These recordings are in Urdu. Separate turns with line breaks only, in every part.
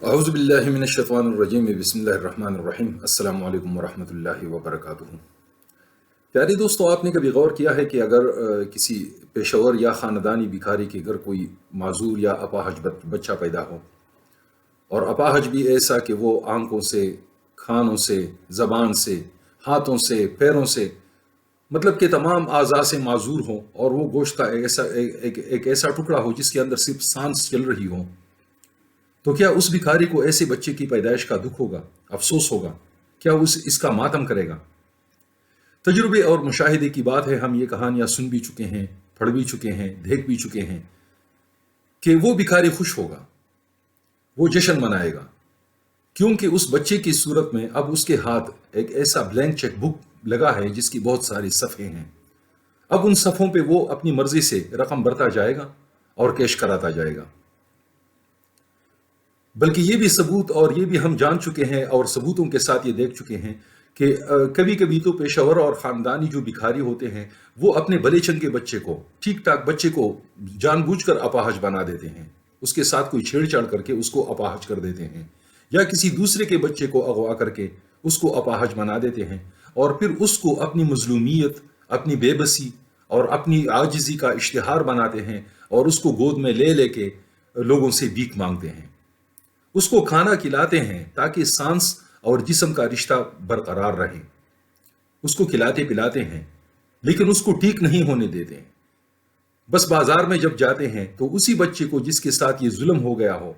اعوذ باللہ من الشیطان الرجیم بسم اللہ الرحمن الرحیم السلام علیکم ورحمۃ اللہ وبرکاتہ۔ پیارے دوستو، آپ نے کبھی غور کیا ہے کہ اگر کسی پیشور یا خاندانی بھکاری کے گھر کوئی معذور یا اپاہج بچہ پیدا ہو، اور اپاہج بھی ایسا کہ وہ آنکھوں سے، کھانوں سے، زبان سے، ہاتھوں سے، پیروں سے، مطلب کہ تمام اعضاء سے معذور ہوں، اور وہ گوشت کا ایک ایسا ٹکڑا ہو جس کے اندر صرف سانس چل رہی ہو، تو کیا اس بھکاری کو ایسے بچے کی پیدائش کا دکھ ہوگا، افسوس ہوگا؟ کیا اس کا ماتم کرے گا؟ تجربے اور مشاہدے کی بات ہے، ہم یہ کہانیاں سن بھی چکے ہیں، پڑھ بھی چکے ہیں، دیکھ بھی چکے ہیں کہ وہ بھکاری خوش ہوگا، وہ جشن منائے گا، کیونکہ اس بچے کی صورت میں اب اس کے ہاتھ ایک ایسا بلینک چیک بک لگا ہے جس کی بہت ساری صفحے ہیں۔ اب ان صفحوں پہ وہ اپنی مرضی سے رقم بھرتا جائے گا اور کیش کراتا جائے گا۔ بلکہ یہ بھی ثبوت، اور یہ بھی ہم جان چکے ہیں اور ثبوتوں کے ساتھ یہ دیکھ چکے ہیں کہ کبھی کبھی تو پیشہ ور اور خاندانی جو بھکاری ہوتے ہیں وہ اپنے بلے چنگے بچے کو، ٹھیک ٹاک بچے کو جان بوجھ کر اپاہج بنا دیتے ہیں، اس کے ساتھ کوئی چھیڑ چھاڑ کر کے اس کو اپاہج کر دیتے ہیں، یا کسی دوسرے کے بچے کو اغوا کر کے اس کو اپاہج بنا دیتے ہیں، اور پھر اس کو اپنی مظلومیت، اپنی بے بسی اور اپنی عاجزی کا اشتہار بناتے ہیں، اور اس کو گود میں لے کے لوگوں سے بھیک مانگتے ہیں، اس کو کھانا کھلاتے ہیں تاکہ سانس اور جسم کا رشتہ برقرار رہے، اس کو کھلاتے پلاتے ہیں، لیکن اس کو ٹھیک نہیں ہونے دیتے ہیں۔ بس بازار میں جب جاتے ہیں تو اسی بچے کو جس کے ساتھ یہ ظلم ہو گیا ہو،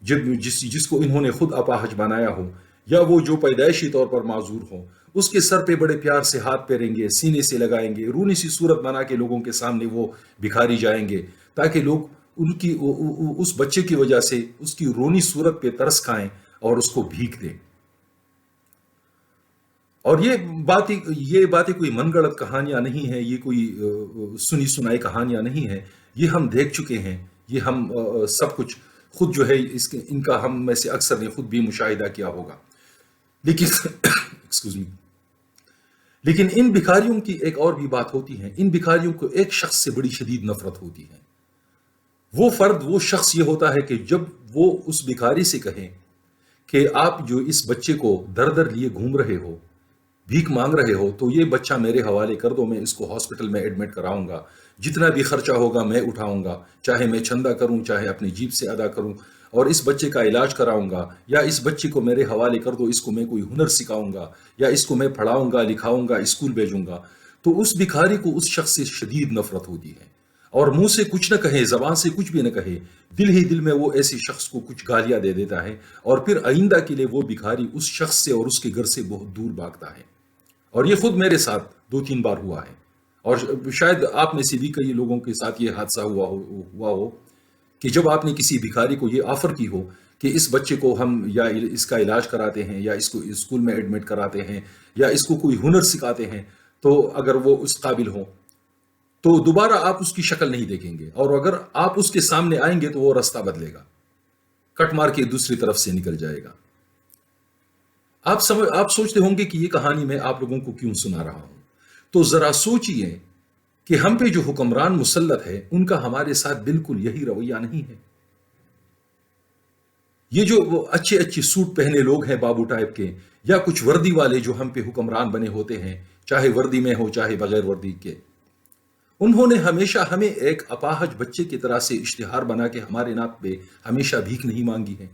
جس کو انہوں نے خود اپاہج بنایا ہو، یا وہ جو پیدائشی طور پر معذور ہو، اس کے سر پہ بڑے پیار سے ہاتھ پھیریں گے، سینے سے لگائیں گے، رونی سی صورت بنا کے لوگوں کے سامنے وہ بھکاری جائیں گے، تاکہ لوگ ان کی اس بچے کی وجہ سے اس کی رونی صورت پہ ترس کھائیں اور اس کو بھیک دیں۔ اور یہ باتیں کوئی من گڑت کہانیاں نہیں ہیں، یہ کوئی سنی سنائی کہانیاں نہیں ہیں، یہ ہم دیکھ چکے ہیں، یہ ہم سب کچھ خود جو ہے ان کا ہم میں سے اکثر نے خود بھی مشاہدہ کیا ہوگا۔ لیکن ایکسکیوز می، لیکن ان بھکاریوں کی ایک اور بھی بات ہوتی ہے، ان بھکاریوں کو ایک شخص سے بڑی شدید نفرت ہوتی ہے۔ وہ فرد، وہ شخص یہ ہوتا ہے کہ جب وہ اس بھکاری سے کہیں کہ آپ جو اس بچے کو در در لیے گھوم رہے ہو، بھیک مانگ رہے ہو، تو یہ بچہ میرے حوالے کر دو، میں اس کو ہاسپٹل میں ایڈمٹ کراؤں گا، جتنا بھی خرچہ ہوگا میں اٹھاؤں گا، چاہے میں چندہ کروں، چاہے اپنی جیب سے ادا کروں، اور اس بچے کا علاج کراؤں گا، یا اس بچے کو میرے حوالے کر دو، اس کو میں کوئی ہنر سکھاؤں گا، یا اس کو میں پڑھاؤں گا، لکھاؤں گا، اسکول بھیجوں گا، تو اس بھکاری کو اس شخص سے شدید نفرت ہوتی ہے، اور منہ سے کچھ نہ کہے، زبان سے کچھ بھی نہ کہے، دل ہی دل میں وہ ایسے شخص کو کچھ گالیاں دے دیتا ہے، اور پھر آئندہ کے لیے وہ بھکاری اس شخص سے اور اس کے گھر سے بہت دور بھاگتا ہے۔ اور یہ خود میرے ساتھ 2-3 بار ہوا ہے، اور شاید آپ میں سے بھی کئی لوگوں کے ساتھ یہ حادثہ ہوا ہو کہ جب آپ نے کسی بھکاری کو یہ آفر کی ہو کہ اس بچے کو ہم یا اس کا علاج کراتے ہیں، یا اس کو اسکول میں ایڈمٹ کراتے ہیں، یا اس کو کوئی ہنر سکھاتے ہیں، تو اگر وہ اس قابل ہو تو دوبارہ آپ اس کی شکل نہیں دیکھیں گے، اور اگر آپ اس کے سامنے آئیں گے تو وہ راستہ بدلے گا، کٹ مار کے دوسری طرف سے نکل جائے گا۔ آپ سوچتے ہوں گے کہ یہ کہانی میں آپ لوگوں کو کیوں سنا رہا ہوں؟ تو ذرا سوچئے کہ ہم پہ جو حکمران مسلط ہے ان کا ہمارے ساتھ بالکل یہی رویہ نہیں ہے۔ یہ جو وہ اچھے اچھے سوٹ پہنے لوگ ہیں بابو ٹائپ کے، یا کچھ وردی والے جو ہم پہ حکمران بنے ہوتے ہیں، چاہے وردی میں ہو چاہے بغیر وردی کے، انہوں نے ہمیشہ ہمیں ایک اپاہج بچے کی طرح سے اشتہار بنا کے ہمارے نام پہ ہمیشہ بھیک نہیں مانگی ہے۔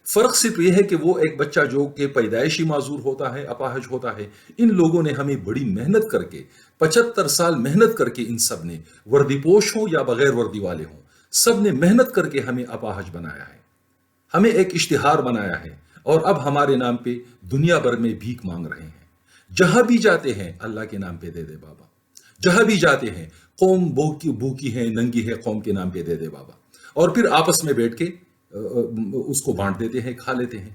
فرق صرف یہ ہے کہ وہ ایک بچہ جو کہ پیدائشی معذور ہوتا ہے، اپاہج ہوتا ہے، ان لوگوں نے ہمیں بڑی محنت کر کے، 75 سال محنت کر کے، ان سب نے، وردی پوش ہوں یا بغیر وردی والے ہوں، سب نے محنت کر کے ہمیں اپاہج بنایا ہے، ہمیں ایک اشتہار بنایا ہے، اور اب ہمارے نام پہ دنیا بھر میں بھیک مانگ رہے ہیں۔ جہاں بھی جاتے ہیں اللہ کے نام پہ دے دے بابا، جہاں بھی جاتے ہیں قوم بھوکی ہے، ننگی ہے، قوم کے نام پہ دے دے بابا، اور پھر آپس میں بیٹھ کے اس کو بانٹ دیتے ہیں، کھا لیتے ہیں۔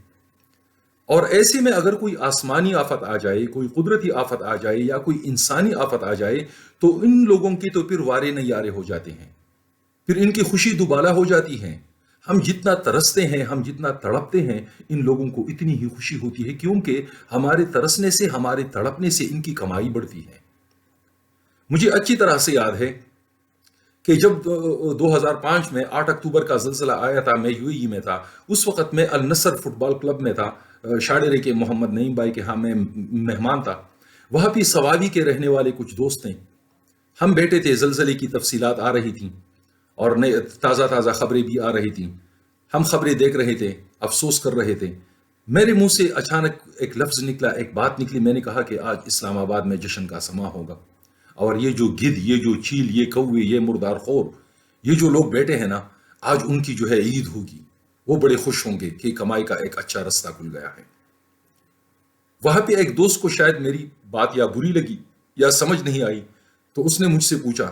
اور ایسے میں اگر کوئی آسمانی آفت آ جائے، کوئی قدرتی آفت آ جائے، یا کوئی انسانی آفت آ جائے، تو ان لوگوں کی تو پھر وارے نیارے ہو جاتے ہیں، پھر ان کی خوشی دوبالا ہو جاتی ہے۔ ہم جتنا ترستے ہیں، ہم جتنا تڑپتے ہیں، ان لوگوں کو اتنی ہی خوشی ہوتی ہے، کیونکہ ہمارے ترسنے سے، ہمارے تڑپنے سے ان کی کمائی بڑھتی ہے۔ مجھے اچھی طرح سے یاد ہے کہ جب 2005 میں 8 اکتوبر کا زلزلہ آیا تھا، میں UAE میں تھا، اس وقت میں النصر فٹ بال کلب میں تھا، شاڑرے کے محمد نعیم بھائی کے ہاں میں مہمان تھا۔ وہاں پہ سواوی کے رہنے والے کچھ دوست ہیں، ہم بیٹھے تھے، زلزلے کی تفصیلات آ رہی تھیں اور نئے تازہ تازہ خبریں بھی آ رہی تھیں، ہم خبریں دیکھ رہے تھے، افسوس کر رہے تھے۔ میرے منہ سے اچانک ایک لفظ نکلا، ایک بات نکلی، میں نے کہا کہ آج اسلام آباد میں جشن کا سما ہوگا، اور یہ جو گدھ، یہ جو چیل، یہ کوے، یہ مردار خور، یہ جو لوگ بیٹھے ہیں نا، آج ان کی جو ہے عید ہوگی، وہ بڑے خوش ہوں گے کہ کمائی کا ایک اچھا رستہ کھل گیا ہے۔ وہاں پہ ایک دوست کو شاید میری بات یا بری لگی یا سمجھ نہیں آئی، تو اس نے مجھ سے پوچھا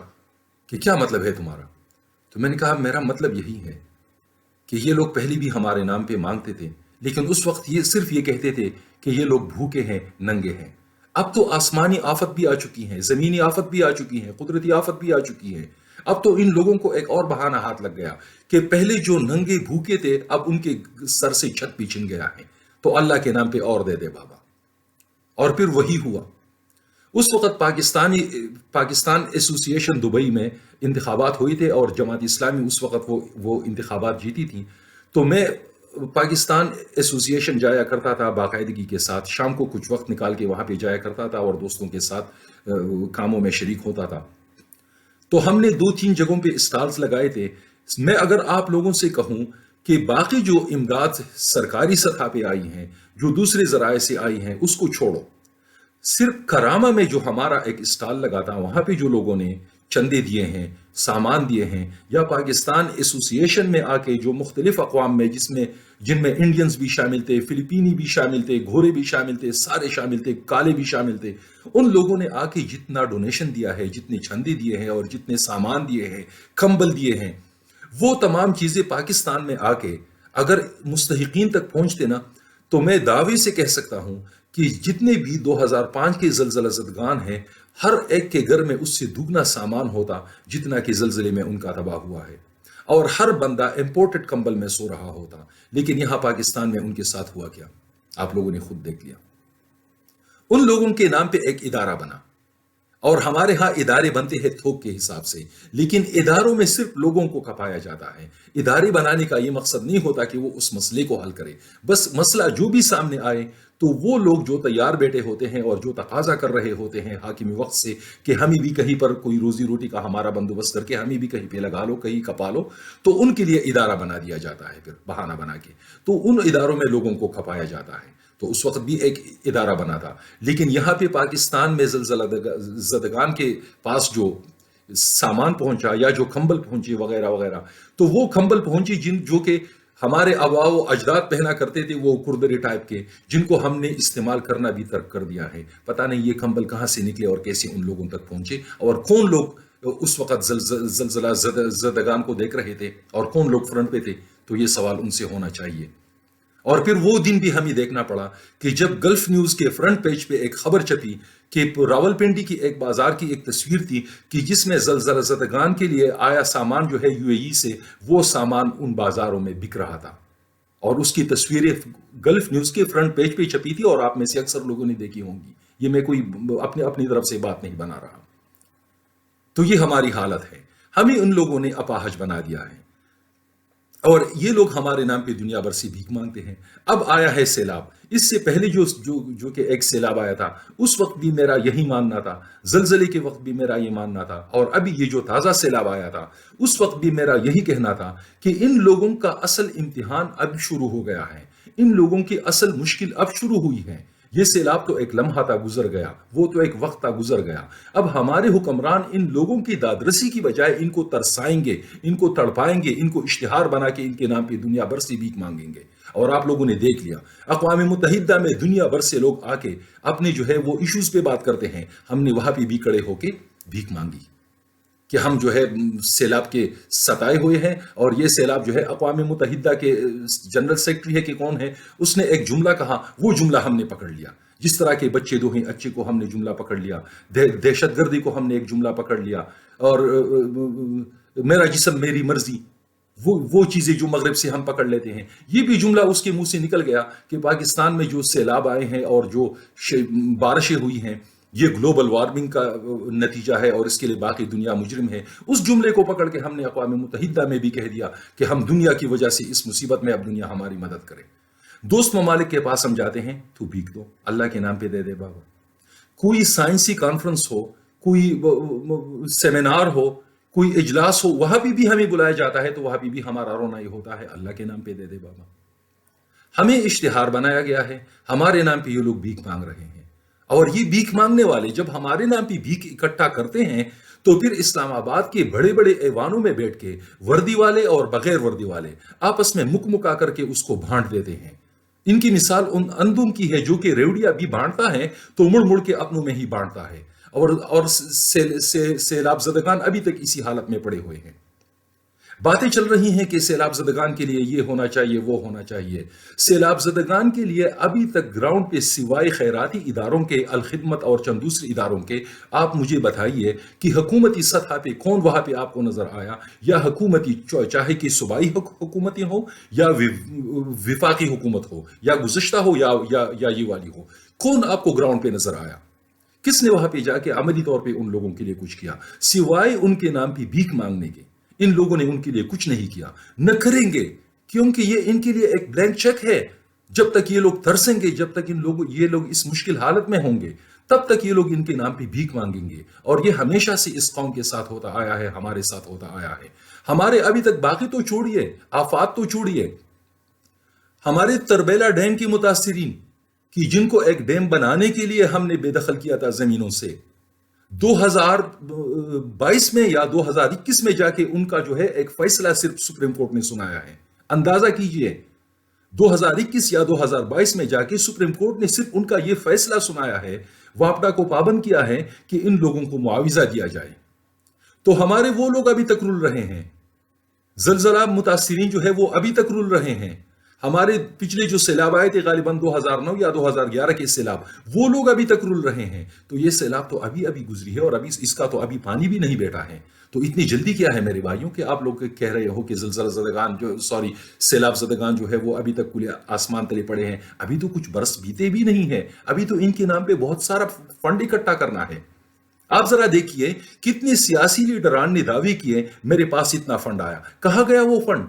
کہ کیا مطلب ہے تمہارا؟ تو میں نے کہا میرا مطلب یہی ہے کہ یہ لوگ پہلے بھی ہمارے نام پہ مانگتے تھے، لیکن اس وقت یہ صرف یہ کہتے تھے کہ یہ لوگ بھوکے ہیں، ننگے ہیں۔ اب تو آسمانی آفت بھی آ چکی ہے، زمینی آفت بھی آ چکی ہے، قدرتی آفت بھی آ چکی ہے۔ اب تو ان لوگوں کو ایک اور بہانہ ہاتھ لگ گیا کہ پہلے جو ننگے بھوکے تھے، اب ان کے سر سے چھت بھی چھن گیا ہے، تو اللہ کے نام پہ اور دے دے بابا۔ اور پھر وہی ہوا۔ اس وقت پاکستان ایسوسی ایشن دبئی میں انتخابات ہوئے تھے، اور جماعت اسلامی اس وقت وہ انتخابات جیتی تھی، تو میں پاکستان ایسوسی ایشن جایا کرتا تھا باقاعدگی کے ساتھ، شام کو کچھ وقت نکال کے وہاں پہ جایا کرتا تھا اور دوستوں کے ساتھ کاموں میں شریک ہوتا تھا۔ تو ہم نے 2-3 جگہوں پہ اسٹالز لگائے تھے۔ میں اگر آپ لوگوں سے کہوں کہ باقی جو امداد سرکاری سطح پہ آئی ہیں، جو دوسرے ذرائع سے آئی ہیں، اس کو چھوڑو، صرف کرامہ میں جو ہمارا ایک اسٹال لگا تھا، وہاں پہ جو لوگوں نے چندے دیے ہیں، سامان دیے ہیں، یا پاکستان ایسوسی ایشن میں آ کے جو مختلف اقوام میں جن میں انڈینز بھی شامل تھے، فلپینی بھی شامل تھے، گھورے بھی شامل تھے، سارے شامل تھے، کالے بھی شامل تھے، ان لوگوں نے آ کے جتنا ڈونیشن دیا ہے، جتنے چندے دیے ہیں اور جتنے سامان دیے ہیں، کمبل دیے ہیں، وہ تمام چیزیں پاکستان میں آ کے اگر مستحقین تک پہنچتے نا، تو میں دعوے سے کہہ سکتا ہوں کہ جتنے بھی 2005 کے زلزلہ زدگان ہیں، ہر ایک کے گھر میں اس سے دگنا سامان ہوتا جتنا کہ زلزلے میں ان کا تباہ ہوا ہے، اور ہر بندہ امپورٹڈ کمبل میں سو رہا ہوتا۔ لیکن یہاں پاکستان میں ان کے ساتھ ہوا کیا، آپ لوگوں نے خود دیکھ لیا۔ ان لوگوں کے نام پہ ایک ادارہ بنا، اور ہمارے ہاں ادارے بنتے ہیں تھوک کے حساب سے، لیکن اداروں میں صرف لوگوں کو کھپایا جاتا ہے۔ ادارے بنانے کا یہ مقصد نہیں ہوتا کہ وہ اس مسئلے کو حل کرے، بس مسئلہ جو بھی سامنے آئے تو وہ لوگ جو تیار بیٹھے ہوتے ہیں اور جو تقاضا کر رہے ہوتے ہیں حاکم وقت سے کہ ہمیں بھی کہیں پر کوئی روزی روٹی کا ہمارا بندوبست کر کے ہمیں بھی کہیں پہ لگا لو، کہیں کپا لو، تو ان کے لیے ادارہ بنا دیا جاتا ہے، پھر بہانہ بنا کے تو ان اداروں میں لوگوں کو کھپایا جاتا ہے۔ تو اس وقت بھی ایک ادارہ بنا تھا، لیکن یہاں پہ پاکستان میں زلزلہ زدگان کے پاس جو سامان پہنچا یا جو کمبل پہنچے وغیرہ وغیرہ، تو وہ کمبل پہنچی جو کہ ہمارے آباء و اجداد پہنا کرتے تھے، وہ کردری ٹائپ کے، جن کو ہم نے استعمال کرنا بھی ترک کر دیا ہے۔ پتہ نہیں یہ کمبل کہاں سے نکلے اور کیسے ان لوگوں تک پہنچے، اور کون لوگ اس وقت زلزلہ زدگان کو دیکھ رہے تھے اور کون لوگ فرنٹ پہ تھے، تو یہ سوال ان سے ہونا چاہیے۔ اور پھر وہ دن بھی ہمیں دیکھنا پڑا کہ جب گلف نیوز کے فرنٹ پیج پہ ایک خبر چھپی کہ راولپنڈی کی ایک بازار کی ایک تصویر تھی کہ جس میں زلزلہ زدگان کے لیے آیا سامان جو ہے UAE سے، وہ سامان ان بازاروں میں بک رہا تھا، اور اس کی تصویریں گلف نیوز کے فرنٹ پیج پہ چھپی تھی، اور آپ میں سے اکثر لوگوں نے دیکھی ہوں گی۔ یہ میں کوئی اپنی طرف سے بات نہیں بنا رہا۔ تو یہ ہماری حالت ہے، ہمیں ان لوگوں نے اپاہج بنا دیا ہے، اور یہ لوگ ہمارے نام پہ دنیا بھر سے بھیک مانگتے ہیں۔ اب آیا ہے سیلاب، اس سے پہلے جو کہ ایک سیلاب آیا تھا، اس وقت بھی میرا یہی ماننا تھا، زلزلے کے وقت بھی میرا یہ ماننا تھا، اور ابھی یہ جو تازہ سیلاب آیا تھا اس وقت بھی میرا یہی کہنا تھا کہ ان لوگوں کا اصل امتحان اب شروع ہو گیا ہے، ان لوگوں کی اصل مشکل اب شروع ہوئی ہے۔ یہ سیلاب تو ایک لمحہ تھا گزر گیا، وہ تو ایک وقت تھا گزر گیا۔ اب ہمارے حکمران ان لوگوں کی دادرسی کی بجائے ان کو ترسائیں گے، ان کو تڑپائیں گے، ان کو اشتہار بنا کے ان کے نام پہ دنیا بھر سے بھیک مانگیں گے۔ اور آپ لوگوں نے دیکھ لیا، اقوام متحدہ میں دنیا بھر سے لوگ آ کے اپنے جو ہے وہ ایشوز پہ بات کرتے ہیں، ہم نے وہاں پہ بھی کھڑے ہو کے بھیک مانگی کہ ہم جو ہے سیلاب کے ستائے ہوئے ہیں، اور یہ سیلاب جو ہے اقوام متحدہ کے جنرل سیکرٹری ہے کہ کون ہے، اس نے ایک جملہ کہا، وہ جملہ ہم نے پکڑ لیا۔ جس طرح کے بچے دو ہیں اچھے کو ہم نے جملہ پکڑ لیا، دہشت گردی کو ہم نے ایک جملہ پکڑ لیا، اور میرا جسم میری مرضی، وہ چیزیں جو مغرب سے ہم پکڑ لیتے ہیں، یہ بھی جملہ اس کے منہ سے نکل گیا کہ پاکستان میں جو سیلاب آئے ہیں اور جو بارشیں ہوئی ہیں، یہ گلوبل وارمنگ کا نتیجہ ہے اور اس کے لیے باقی دنیا مجرم ہے، اس جملے کو پکڑ کے ہم نے اقوام متحدہ میں بھی کہہ دیا کہ ہم دنیا کی وجہ سے اس مصیبت میں اب دنیا ہماری مدد کرے۔ دوست ممالک کے پاس ہم جاتے ہیں تو بھیک دو، اللہ کے نام پہ دے دے بابا۔ کوئی سائنسی کانفرنس ہو، کوئی سیمینار ہو، کوئی اجلاس ہو، وہاں بھی ہمیں بلایا جاتا ہے تو وہاں بھی ہمارا رونا یہ ہوتا ہے، اللہ کے نام پہ دے دے بابا۔ ہمیں اشتہار بنایا گیا ہے، ہمارے نام پہ یہ لوگ بھیک مانگ رہے ہیں، اور یہ بھیک مانگنے والے جب ہمارے نام پہ بھیک اکٹھا کرتے ہیں تو پھر اسلام آباد کے بڑے بڑے ایوانوں میں بیٹھ کے وردی والے اور بغیر وردی والے آپس میں مکمکا کر کے اس کو بھانٹ دیتے ہیں۔ ان کی مثال ان اندھوں کی ہے جو کہ ریوڑیاں بھی بانٹتا ہے تو مڑ مڑ کے اپنوں میں ہی بانٹتا ہے، اور سیلاب زدگان ابھی تک اسی حالت میں پڑے ہوئے ہیں۔ باتیں چل رہی ہیں کہ سیلاب زدگان کے لیے یہ ہونا چاہیے، وہ ہونا چاہیے۔ سیلاب زدگان کے لیے ابھی تک گراؤنڈ پہ سوائے خیراتی اداروں کے، الخدمت اور چند دوسرے اداروں کے، آپ مجھے بتائیے کہ حکومتی سطح پہ کون وہاں پہ آپ کو نظر آیا، یا حکومتی چاہے کہ صوبائی حکومتیں ہو یا وفاقی حکومت ہو یا گزشتہ ہو یا یہ والی ہو، کون آپ کو گراؤنڈ پہ نظر آیا؟ کس نے وہاں پہ جا کے عملی طور پہ ان لوگوں کے لیے کچھ کیا سوائے ان کے نام پہ بھیک مانگنے کے؟ ان لوگوں نے ان کے لیے کچھ نہیں کیا، نہ کریں گے، کیونکہ یہ ان کے لیے ایک بلینک چیک ہے۔ جب تک یہ لوگ ترسیں گے، جب تک یہ لوگ اس مشکل حالت میں ہوں گے، تب تک یہ لوگ ان کے نام پہ بھیک مانگیں گے، اور یہ ہمیشہ سے اس قوم کے ساتھ ہوتا آیا ہے، ہمارے ساتھ ہوتا آیا ہے۔ ہمارے ابھی تک باقی تو چھوڑیے، آفات تو چھوڑیے، ہمارے تربیلا ڈیم کے متاثرین کہ جن کو ایک ڈیم بنانے کے لیے ہم نے بے دخل کیا تھا زمینوں سے، 2022 میں یا 2021 میں جا کے ان کا جو ہے ایک فیصلہ صرف سپریم کورٹ نے سنایا ہے۔ اندازہ کیجئے، 2021 یا 2022 میں جا کے سپریم کورٹ نے صرف ان کا یہ فیصلہ سنایا ہے، واپڈا کو پابند کیا ہے کہ ان لوگوں کو معاوضہ دیا جائے۔ تو ہمارے وہ لوگ ابھی تک رول رہے ہیں، زلزلہ متاثرین جو ہے وہ ابھی تک رول رہے ہیں۔ ہمارے پچھلے جو سیلاب آئے تھے غالباً 2009 یا 2011 کے سیلاب، وہ لوگ ابھی تک رول رہے ہیں۔ تو یہ سیلاب تو ابھی گزری ہے، اور ابھی اس کا تو ابھی پانی بھی نہیں بیٹھا ہے۔ تو اتنی جلدی کیا ہے میرے بھائیوں کہ آپ لوگ کہہ رہے ہو کہ زلزلہ زدگان سیلاب زدگان جو ہے وہ ابھی تک کھلے آسمان تلے پڑے ہیں؟ ابھی تو کچھ برس بیتے بھی نہیں ہیں، ابھی تو ان کے نام پہ بہت سارا فنڈ اکٹھا کرنا ہے۔ آپ ذرا دیکھیے کتنے سیاسی لیڈران نے دعوے کیے میرے پاس اتنا فنڈ آیا، کہاں گیا وہ فنڈ؟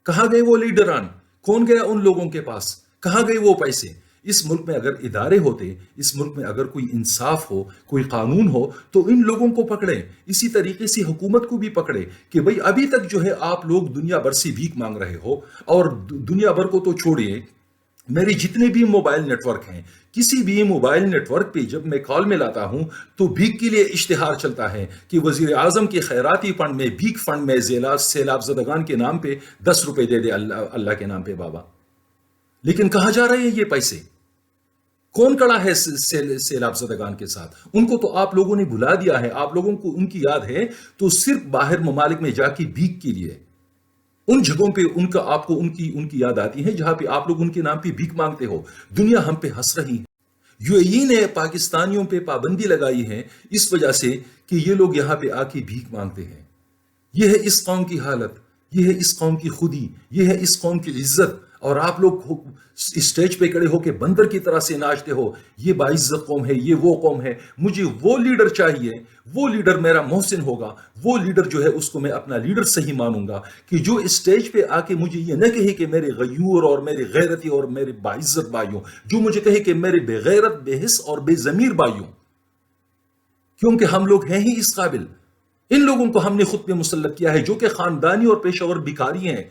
کہاں گئے وہ لیڈران؟ کون گیا ان لوگوں کے پاس؟ کہاں گئے وہ پیسے؟ اس ملک میں اگر ادارے ہوتے، اس ملک میں اگر کوئی انصاف ہو، کوئی قانون ہو، تو ان لوگوں کو پکڑے، اسی طریقے سے حکومت کو بھی پکڑے کہ بھئی ابھی تک جو ہے آپ لوگ دنیا بھر سے بھیک مانگ رہے ہو، اور دنیا بھر کو تو چھوڑیے، میرے جتنے بھی موبائل نیٹ ورک ہیں، کسی بھی موبائل نیٹ ورک پہ جب میں کال میں لاتا ہوں تو بھیک کے لیے اشتہار چلتا ہے کہ وزیر اعظم کے خیراتی فنڈ میں، بھیک فنڈ میں سیلاب زدگان کے نام پہ 10 روپے دے دے اللہ کے نام پہ بابا۔ لیکن کہاں جا رہے ہیں یہ پیسے؟ کون کڑا ہے سیلاب زدگان کے ساتھ؟ ان کو تو آپ لوگوں نے بھلا دیا ہے۔ آپ لوگوں کو ان کی یاد ہے تو صرف باہر ممالک میں جا کے بھیک کے لیے، ان جگہوں پہ آپ کو ان کی یاد آتی ہے جہاں پہ آپ لوگ ان کے نام پہ بھیک مانگتے ہو۔ دنیا ہم پہ ہنس رہی ہے۔ یو اے ای نے پاکستانیوں پہ پابندی لگائی ہے اس وجہ سے کہ یہ لوگ یہاں پہ آ کے بھیک مانگتے ہیں۔ یہ ہے اس قوم کی حالت، یہ ہے اس قوم کی خودی، یہ ہے اس قوم کی عزت، اور آپ لوگ اسٹیج پہ کھڑے ہو کے بندر کی طرح سے ناچتے ہو۔ یہ باعزت قوم ہے، یہ وہ قوم ہے۔ مجھے وہ لیڈر چاہیے، وہ لیڈر میرا محسن ہوگا، وہ لیڈر جو ہے اس کو میں اپنا لیڈر صحیح مانوں گا، کہ جو اسٹیج پہ آ کے مجھے یہ نہ کہے کہ میرے غیور اور میرے غیرتی اور میرے باعزت بھائیوں، جو مجھے کہے کہ میرے بے غیرت، بے حس اور بے ضمیر بھائیوں، کیونکہ ہم لوگ ہیں ہی اس قابل۔ ان لوگوں کو ہم نے خود پہ مسلط کیا ہے جو کہ خاندانی اور پیشہ ور بھکاری ہیں۔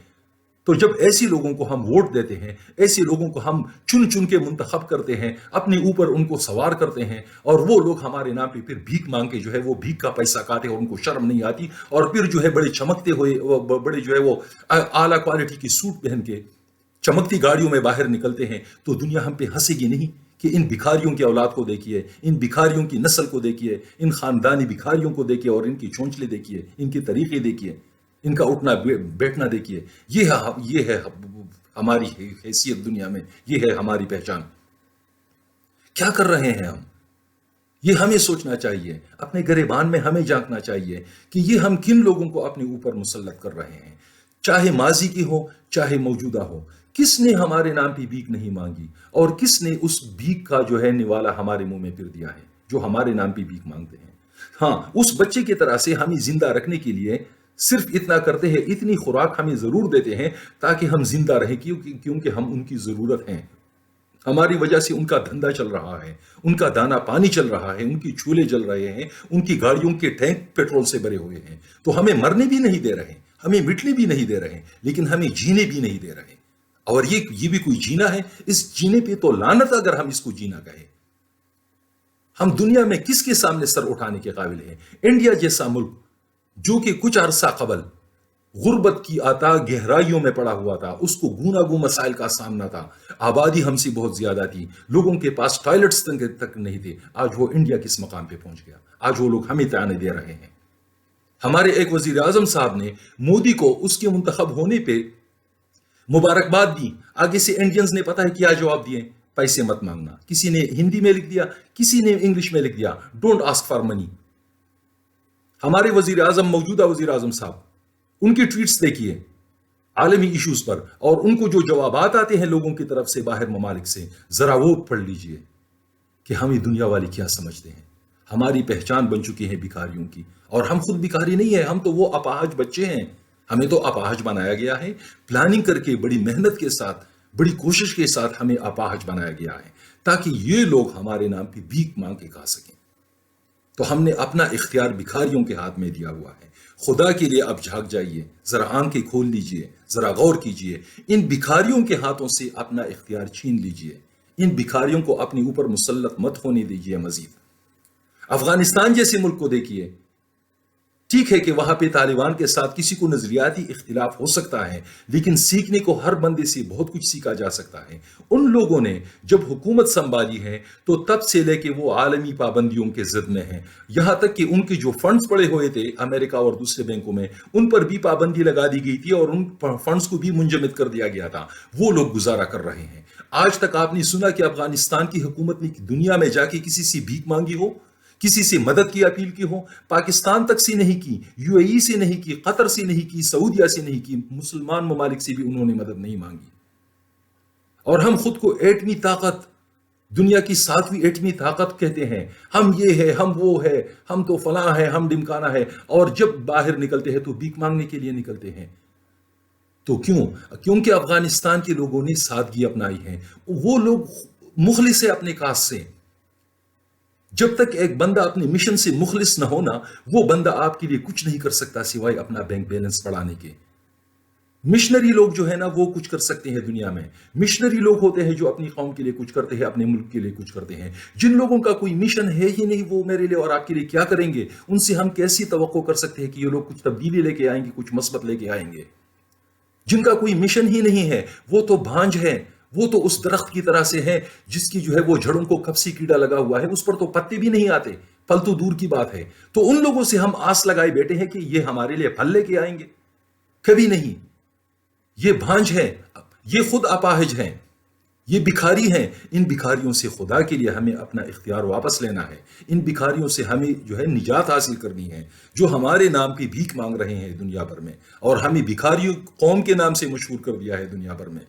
تو جب ایسی لوگوں کو ہم ووٹ دیتے ہیں، ایسی لوگوں کو ہم چن چن کے منتخب کرتے ہیں، اپنے اوپر ان کو سوار کرتے ہیں، اور وہ لوگ ہمارے نام پہ پھر بھیک مانگ کے جو ہے وہ بھیک کا پیسہ کاٹے، اور ان کو شرم نہیں آتی، اور پھر جو ہے بڑے چمکتے ہوئے، بڑے جو ہے وہ اعلیٰ کوالٹی کی سوٹ پہن کے چمکتی گاڑیوں میں باہر نکلتے ہیں، تو دنیا ہم پہ ہنسے گی نہیں کہ ان بھکاریوں کی اولاد کو دیکھیے، ان بھکاریوں کی نسل کو دیکھیے، ان خاندانی بھکاریوں کو دیکھیے، اور ان کی چونچلے دیکھیے، ان کے طریقے دیکھیے، ان کا اٹھنا بیٹھنا دیکھیے۔ یہ ہے ہماری حیثیت دنیا میں، یہ ہے ہماری پہچان۔ کیا کر رہے ہیں ہم؟ یہ ہمیں سوچنا چاہیے، اپنے گریبان میں ہمیں جھانکنا چاہیے کہ یہ ہم کن لوگوں کو اپنے اوپر مسلط کر رہے ہیں، چاہے ماضی کی ہو چاہے موجودہ ہو۔ کس نے ہمارے نام پہ بھیک نہیں مانگی، اور کس نے اس بھیک کا جو ہے نوالا ہمارے منہ میں پھر دیا ہے؟ جو ہمارے نام پہ بھیک مانگتے ہیں۔ ہاں، اس بچے کی طرح سے ہمیں زندہ رکھنے کے لیے صرف اتنا کرتے ہیں، اتنی خوراک ہمیں ضرور دیتے ہیں تاکہ ہم زندہ رہیں، کیونکہ ہم ان کی ضرورت ہیں۔ ہماری وجہ سے ان کا دھندا چل رہا ہے، ان کا دانا پانی چل رہا ہے، ان کی چولہے جل رہے ہیں، ان کی گاڑیوں کے ٹینک پیٹرول سے بھرے ہوئے ہیں۔ تو ہمیں مرنے بھی نہیں دے رہے، ہمیں مٹنے بھی نہیں دے رہے، لیکن ہمیں جینے بھی نہیں دے رہے۔ اور یہ بھی کوئی جینا ہے؟ اس جینے پہ تو لعنت اگر ہم اس کو جینا کہیں۔ ہم دنیا میں کس کے سامنے سر اٹھانے کے قابل ہیں؟ انڈیا جیسا ملک جو کہ کچھ عرصہ قبل غربت کی آتا گہرائیوں میں پڑا ہوا تھا، اس کو گوناگوں مسائل کا سامنا تھا، آبادی ہم سے بہت زیادہ تھی، لوگوں کے پاس ٹوائلٹس تک نہیں تھے، آج وہ انڈیا کس مقام پہ پہنچ گیا؟ آج وہ لوگ ہمیں تعانے دے رہے ہیں۔ ہمارے ایک وزیر اعظم صاحب نے مودی کو اس کے منتخب ہونے پہ مبارکباد دی، آگے سے انڈینز نے پتہ ہے کیا جواب دیے؟ پیسے مت مانگنا۔ کسی نے ہندی میں لکھ دیا، کسی نے انگلش میں لکھ دیا، ڈونٹ آسک فار منی۔ ہمارے وزیر اعظم، موجودہ وزیر اعظم صاحب، ان کی ٹویٹس دیکھیے عالمی ایشوز پر، اور ان کو جو جوابات آتے ہیں لوگوں کی طرف سے باہر ممالک سے، ذرا وہ پڑھ لیجئے کہ ہمیں دنیا والے کیا سمجھتے ہیں۔ ہماری پہچان بن چکی ہے بھکاریوں کی، اور ہم خود بھکاری نہیں ہیں، ہم تو وہ اپاہج بچے ہیں، ہمیں تو اپاہج بنایا گیا ہے، پلاننگ کر کے بڑی محنت کے ساتھ، بڑی کوشش کے ساتھ ہمیں اپاہج بنایا گیا ہے تاکہ یہ لوگ ہمارے نام پہ بھیک مانگ کے کھا سکیں۔ تو ہم نے اپنا اختیار بھکاریوں کے ہاتھ میں دیا ہوا ہے۔ خدا کے لیے اب جھاگ جائیے، ذرا آنکھیں کھول لیجئے، ذرا غور کیجئے، ان بھکاریوں کے ہاتھوں سے اپنا اختیار چھین لیجئے، ان بھکاریوں کو اپنے اوپر مسلط مت ہونے دیجئے مزید۔ افغانستان جیسے ملک کو دیکھیے، ٹھیک ہے کہ وہاں پہ طالبان کے ساتھ کسی کو نظریاتی اختلاف ہو سکتا ہے، لیکن سیکھنے کو ہر بندے سے بہت کچھ سیکھا جا سکتا ہے۔ ان لوگوں نے جب حکومت سنبھالی ہے تو تب سے لے کے وہ عالمی پابندیوں کے ضد میں ہیں، یہاں تک کہ ان کے جو فنڈز پڑے ہوئے تھے امریکہ اور دوسرے بینکوں میں، ان پر بھی پابندی لگا دی گئی تھی اور ان فنڈز کو بھی منجمد کر دیا گیا تھا۔ وہ لوگ گزارا کر رہے ہیں۔ آج تک آپ نے سنا کہ افغانستان کی حکومت نے دنیا میں جا کے کسی سے بھیک مانگی ہو، کسی سے مدد کی اپیل کی ہو؟ پاکستان تک سے نہیں کی، یو اے ای سے نہیں کی، قطر سے نہیں کی، سعودیہ سے نہیں کی، مسلمان ممالک سے بھی انہوں نے مدد نہیں مانگی۔ اور ہم خود کو ایٹمی طاقت، دنیا کی 7ویں ایٹمی طاقت کہتے ہیں، ہم یہ ہے، ہم وہ ہے، ہم تو فلاں ہے، ہم ڈمکانا ہے، اور جب باہر نکلتے ہیں تو بھیک مانگنے کے لیے نکلتے ہیں۔ تو کیوں؟ کیونکہ افغانستان کے لوگوں نے سادگی اپنائی ہے، وہ لوگ مخلص ہے اپنے کاز سے۔ جب تک ایک بندہ اپنے مشن سے مخلص نہ ہونا، وہ بندہ آپ کے لیے کچھ نہیں کر سکتا سوائے اپنا بینک بیلنس بڑھانے کے۔ مشنری لوگ جو ہے نا وہ کچھ کر سکتے ہیں دنیا میں، مشنری لوگ ہوتے ہیں جو اپنی قوم کے لیے کچھ کرتے ہیں، اپنے ملک کے لیے کچھ کرتے ہیں۔ جن لوگوں کا کوئی مشن ہے ہی نہیں، وہ میرے لیے اور آپ کے لیے کیا کریں گے؟ ان سے ہم کیسی توقع کر سکتے ہیں کہ یہ لوگ کچھ تبدیلی لے کے آئیں گے، کچھ مثبت لے کے آئیں گے؟ جن کا کوئی مشن ہی نہیں ہے وہ تو بھانج ہے، وہ تو اس درخت کی طرح سے ہے جس کی جو ہے وہ جڑوں کو کپسی کیڑا لگا ہوا ہے، اس پر تو پتے بھی نہیں آتے، پھل تو دور کی بات ہے۔ تو ان لوگوں سے ہم آس لگائے بیٹھے ہیں کہ یہ ہمارے لیے پھل لے کے آئیں گے؟ کبھی نہیں۔ یہ بھانج ہے، یہ خود اپاہج ہیں، یہ بھکاری ہیں۔ ان بھکاریوں سے خدا کے لیے ہمیں اپنا اختیار واپس لینا ہے۔ ان بھکاریوں سے ہمیں جو ہے نجات حاصل کرنی ہے، جو ہمارے نام پہ بھیک مانگ رہے ہیں دنیا بھر میں، اور ہمیں بھکاریوں قوم کے نام سے مشہور کر دیا ہے دنیا بھر میں۔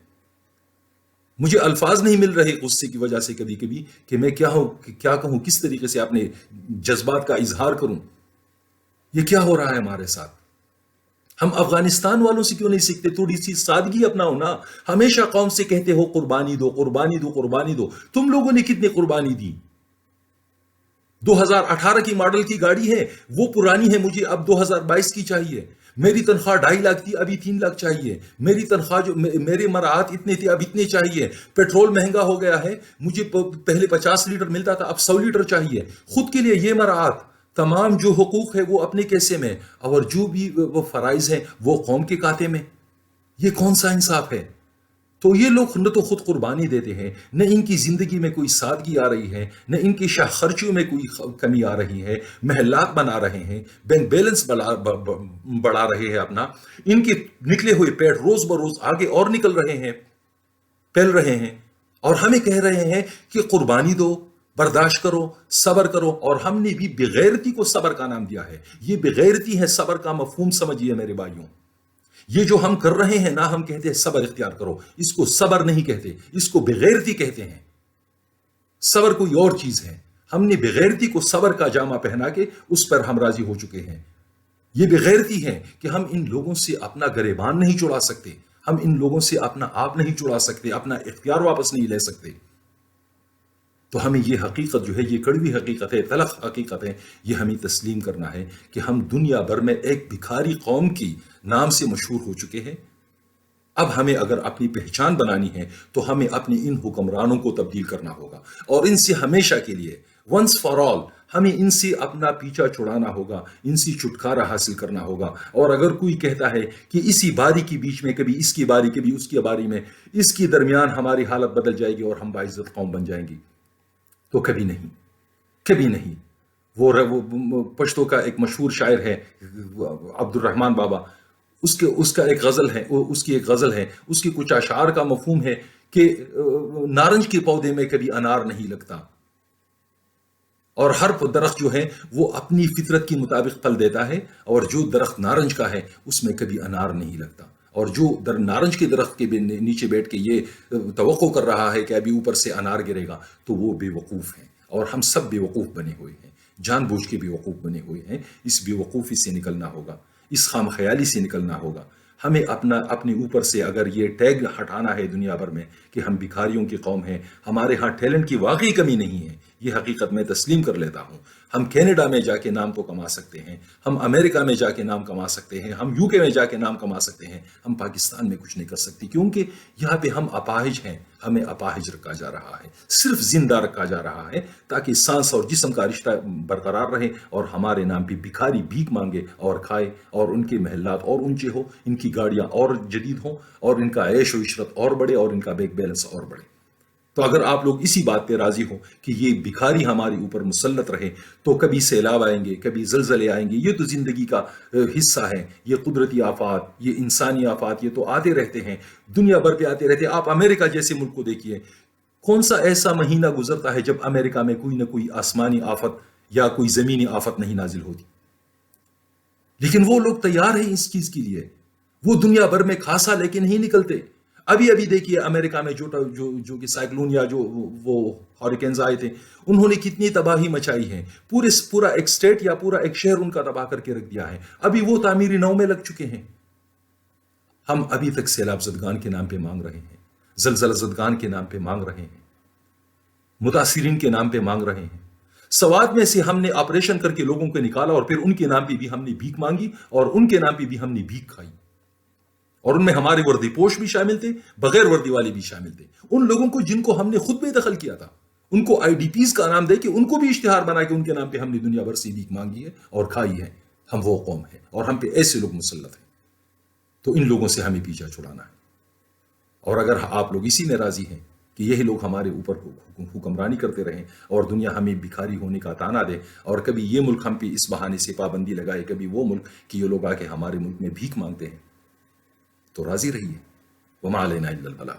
مجھے الفاظ نہیں مل رہے غصے کی وجہ سے کبھی کبھی کہ میں کیا کہوں، کس طریقے سے اپنے جذبات کا اظہار کروں۔ یہ کیا ہو رہا ہے ہمارے ساتھ؟ ہم افغانستان والوں سے کیوں نہیں سیکھتے؟ تھوڑی سی سادگی اپناؤ نا۔ ہمیشہ قوم سے کہتے ہو قربانی دو، قربانی دو، قربانی دو۔ تم لوگوں نے کتنی قربانی دی؟ 2018 کی ماڈل کی گاڑی ہے، وہ پرانی ہے، مجھے اب 2022 کی چاہیے۔ میری تنخواہ 2.5 لاکھ تھی، ابھی 3 لاکھ چاہیے۔ میری تنخواہ جو میرے مراعات اتنے تھے، اب اتنے چاہیے۔ پیٹرول مہنگا ہو گیا ہے، مجھے پہلے 50 لیٹر ملتا تھا، اب 100 لیٹر چاہیے۔ خود کے لیے یہ مراعات، تمام جو حقوق ہے وہ اپنے کیسے میں، اور جو بھی وہ فرائض ہیں وہ قوم کے کاتے میں۔ یہ کون سا انصاف ہے؟ تو یہ لوگ نہ تو خود قربانی دیتے ہیں، نہ ان کی زندگی میں کوئی سادگی آ رہی ہے، نہ ان کی شاہ خرچیوں میں کوئی کمی آ رہی ہے، محلات بنا رہے ہیں، بینک بیلنس بڑھا رہے ہیں اپنا۔ ان کے نکلے ہوئے پیٹ روز بروز آگے اور نکل رہے ہیں، پھیل رہے ہیں، اور ہمیں کہہ رہے ہیں کہ قربانی دو، برداشت کرو، صبر کرو۔ اور ہم نے بھی بغیرتی کو صبر کا نام دیا ہے۔ یہ بغیرتی ہے، صبر کا مفہوم سمجھیے میرے بھائیوں۔ یہ جو ہم کر رہے ہیں نا، ہم کہتے ہیں صبر اختیار کرو، اس کو صبر نہیں کہتے، اس کو بغیرتی کہتے ہیں۔ صبر کوئی اور چیز ہے۔ ہم نے بغیرتی کو صبر کا جامہ پہنا کے اس پر ہم راضی ہو چکے ہیں. یہ بغیرتی ہے کہ ہم ان لوگوں سے اپنا گریبان نہیں چھڑا سکتے، ہم ان لوگوں سے اپنا آپ نہیں چھڑا سکتے، اپنا اختیار واپس نہیں لے سکتے. تو ہمیں یہ حقیقت جو ہے، یہ کڑوی حقیقت ہے، تلخ حقیقت ہے، یہ ہمیں تسلیم کرنا ہے کہ ہم دنیا بھر میں ایک بھکاری قوم کی نام سے مشہور ہو چکے ہیں. اب ہمیں اگر اپنی پہچان بنانی ہے تو ہمیں اپنی ان حکمرانوں کو تبدیل کرنا ہوگا، اور ان سے ہمیشہ کے لیے، ونس فار آل، ہمیں ان سے اپنا پیچھا چھڑانا ہوگا، ان سے چھٹکارا حاصل کرنا ہوگا. اور اگر کوئی کہتا ہے کہ اسی باری کے بیچ میں، کبھی اس کی باری کبھی اس کی باری میں، اس کے درمیان ہماری حالت بدل جائے گی اور ہم باعزت قوم بن جائیں گی، تو کبھی نہیں، کبھی نہیں. وہ پشتو کا ایک مشہور شاعر ہے عبد الرحمان بابا، اس کا ایک غزل ہے، اس کی ایک غزل ہے، اس کی کچھ اشعار کا مفہوم ہے کہ نارنج کے پودے میں کبھی انار نہیں لگتا، اور ہر درخت جو ہے وہ اپنی فطرت کے مطابق پھل دیتا ہے، اور جو درخت نارنج کا ہے اس میں کبھی انار نہیں لگتا. اور جو نارنج کے درخت کے نیچے بیٹھ کے یہ توقع کر رہا ہے کہ ابھی اوپر سے انار گرے گا، تو وہ بے وقوف ہے. اور ہم سب بے وقوف بنے ہوئے ہیں، جان بوجھ کے بے وقوف بنے ہوئے ہیں. اس بے وقوفی سے نکلنا ہوگا، اس خام خیالی سے نکلنا ہوگا. ہمیں اپنے اوپر سے اگر یہ ٹیگ ہٹانا ہے دنیا بھر میں کہ ہم بھکاریوں کی قوم ہیں، ہمارے ہاں ٹیلنٹ کی واقعی کمی نہیں ہے، یہ حقیقت میں تسلیم کر لیتا ہوں. ہم کینیڈا میں جا کے نام تو کما سکتے ہیں، ہم امریکہ میں جا کے نام کما سکتے ہیں، ہم یو کے میں جا کے نام کما سکتے ہیں، ہم پاکستان میں کچھ نہیں کر سکتے، کیونکہ یہاں پہ ہم اپاہج ہیں. ہمیں اپاہج رکھا جا رہا ہے، صرف زندہ رکھا جا رہا ہے تاکہ سانس اور جسم کا رشتہ برقرار رہے، اور ہمارے نام پہ بھکاری بھیک مانگے اور کھائے، اور ان کے محلات اور اونچے ہو، ان کی گاڑیاں اور جدید ہوں، اور ان کا عیش و عشرت اور بڑھے، اور ان کا بینک بیلنس اور بڑھے. تو اگر آپ لوگ اسی بات پہ راضی ہو کہ یہ بھکاری ہمارے اوپر مسلط رہے، تو کبھی سیلاب آئیں گے، کبھی زلزلے آئیں گے، یہ تو زندگی کا حصہ ہے. یہ قدرتی آفات، یہ انسانی آفات، یہ تو آتے رہتے ہیں، دنیا بھر پہ آتے رہتے ہیں. آپ امریکہ جیسے ملک کو دیکھیے، کون سا ایسا مہینہ گزرتا ہے جب امریکہ میں کوئی نہ کوئی آسمانی آفت یا کوئی زمینی آفت نہیں نازل ہوتی؟ لیکن وہ لوگ تیار ہیں اس چیز کے لیے، وہ دنیا بھر میں کھاسا لے کے نہیں نکلتے. ابھی دیکھیے امریکہ میں جو کہ سائیکلون یا جو وہ ہریکینز آئے تھے، انہوں نے کتنی تباہی مچائی ہے. پورا ایک سٹیٹ یا پورا ایک شہر ان کا تباہ کر کے رکھ دیا ہے. ابھی وہ تعمیری نو میں لگ چکے ہیں. ہم ابھی تک سیلاب زدگان کے نام پہ مانگ رہے ہیں، زلزلہ زدگان کے نام پہ مانگ رہے ہیں، متاثرین کے نام پہ مانگ رہے ہیں. سوات میں سے ہم نے آپریشن کر کے لوگوں کو نکالا، اور پھر ان کے نام پہ بھی ہم نے بھیک مانگی، اور ان کے نام پہ بھی ہم نے بھیک کھائی. اور ان میں ہمارے وردی پوش بھی شامل تھے، بغیر وردی والے بھی شامل تھے. ان لوگوں کو جن کو ہم نے خود بے دخل کیا تھا، ان کو آئی ڈی پیز کا نام دے کے ان کو بھی اشتہار بنا کے ان کے نام پہ ہم نے دنیا بھر سے بھیک مانگی ہے اور کھائی ہے. ہم وہ قوم ہیں، اور ہم پہ ایسے لوگ مسلط ہیں. تو ان لوگوں سے ہمیں پیچھا چھڑانا ہے. اور اگر آپ لوگ اسی میں راضی ہیں کہ یہی لوگ ہمارے اوپر حکمرانی کرتے رہیں، اور دنیا ہمیں بھکاری ہونے کا تانا دے، اور کبھی یہ ملک ہم پہ اس بہانے سے پابندی لگائے، کبھی وہ ملک کہ یہ لوگ آ کے ہمارے ملک میں بھیک مانگتے ہیں، تو راضی رہیے. وما علینا الا البلاغ.